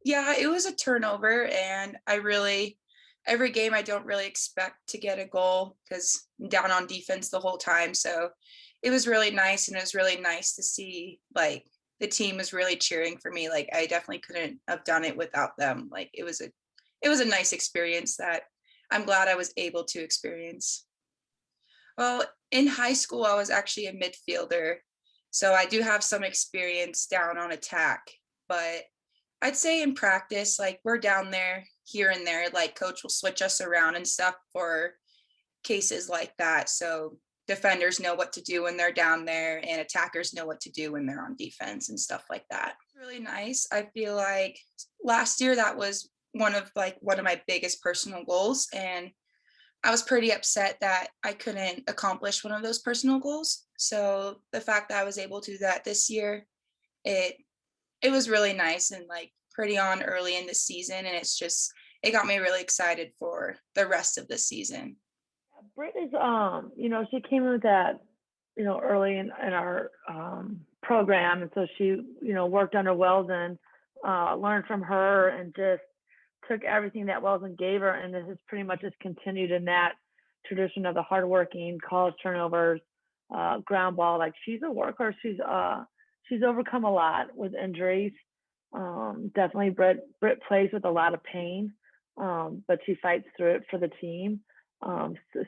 Yeah, it was a turnover, and every game I don't really expect to get a goal because I'm down on defense the whole time. So it was really nice, and it was really nice to see like the team was really cheering for me. Like I definitely couldn't have done it without them. Like it was a nice experience that I'm glad I was able to experience. Well, in high school, I was actually a midfielder. So I do have some experience down on attack, but I'd say in practice, like we're down there here and there, like coach will switch us around and stuff for cases like that. So defenders know what to do when they're down there and attackers know what to do when they're on defense and stuff like that. Really nice. I feel like last year that was one of my biggest personal goals, and I was pretty upset that I couldn't accomplish one of those personal goals. So the fact that I was able to do that this year, it it was really nice and like pretty on early in the season, and it got me really excited for the rest of the season. Britt is, she came in with that, early in our program, and so she, worked under Weldon, learned from her, and just took everything that Weldon gave her, and this has pretty much just continued in that tradition of the hardworking college turnovers, ground ball. Like she's a worker. She's overcome a lot with injuries. Definitely, Britt plays with a lot of pain, but she fights through it for the team.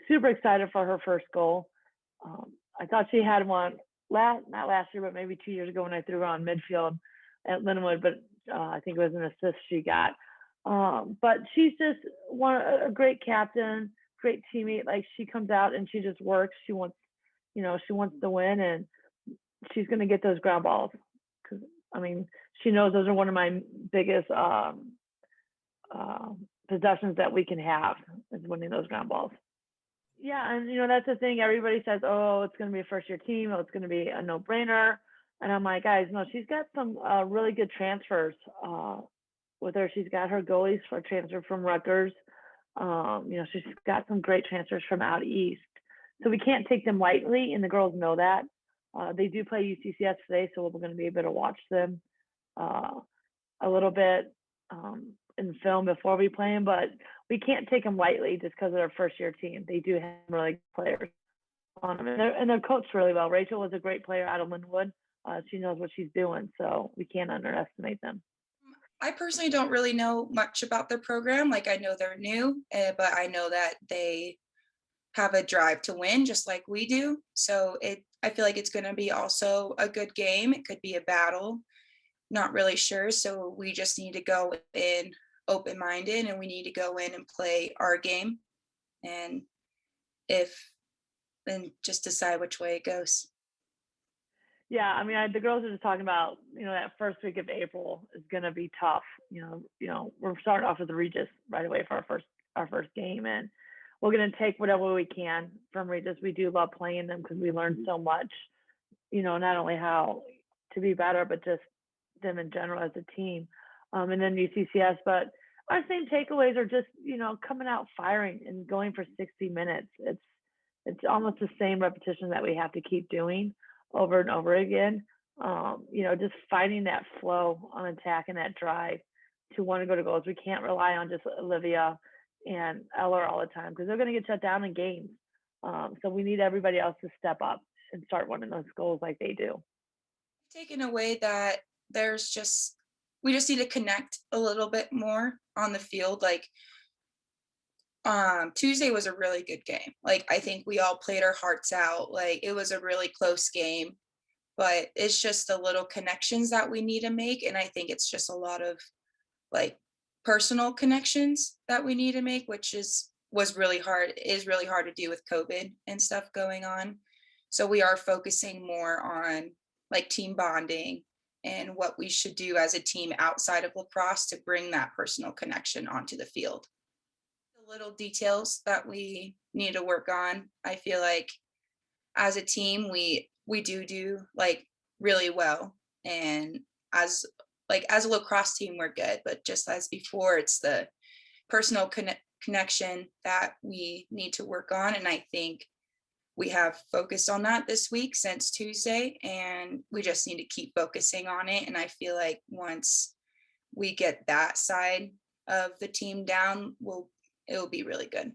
Super excited for her first goal. I thought she had one not last year, but maybe 2 years ago when I threw her on midfield at Linwood, but I think it was an assist she got. But she's just a great captain, great teammate. Like she comes out and she just works. She wants to win, and she's going to get those ground balls because I mean she knows those are one of my biggest uh, possessions that we can have is winning those ground balls. Yeah, and that's the thing. Everybody says, "Oh, it's going to be a first-year team. Oh, it's going to be a no-brainer." And I'm like, guys, no, she's got some really good transfers with her. She's got her goalies for transfer from Rutgers. She's got some great transfers from out east. So we can't take them lightly, and the girls know that. They do play UCCS today, so we're going to be able to watch them uh, a little bit in film before we play them, but we can't take them lightly just because of their first year team. They do have really good players on them, and they're coached really well. Rachel was a great player out of Linwood. She knows what she's doing, so we can't underestimate them. I personally don't really know much about their program. Like I know they're new, but I know that they have a drive to win just like we do. So I feel like it's going to be also a good game. It could be a battle. Not really sure. So we just need to go in open minded, and we need to go in and play our game, and if and just decide which way it goes. Yeah, I mean, the girls are just talking about, that first week of April is going to be tough. We're starting off with the Regis right away for our first game, and we're going to take whatever we can from Regis. We do love playing them because we learned so much. Not only how to be better, but just them in general as a team. And then UCCS, but our same takeaways are just, coming out firing and going for 60 minutes. It's almost the same repetition that we have to keep doing over and over again. Just finding that flow on attack and that drive to want to go to goals. We can't rely on just Olivia and Eller all the time because they're going to get shut down in games. So we need everybody else to step up and start winning those goals like they do. Taken away that we just need to connect a little bit more on the field. Like Tuesday was a really good game. Like I think we all played our hearts out. Like it was a really close game, but it's just the little connections that we need to make, and I think it's just a lot of like personal connections that we need to make, which is really hard to do with COVID and stuff going on. So we are focusing more on like team bonding and what we should do as a team outside of lacrosse to bring that personal connection onto the field. The little details that we need to work on, I feel like as a team we do like really well, and as as a lacrosse team we're good, but just as before, it's the personal connection that we need to work on, and I think we have focused on that this week since Tuesday, and we just need to keep focusing on it. And I feel like once we get that side of the team down, it will be really good.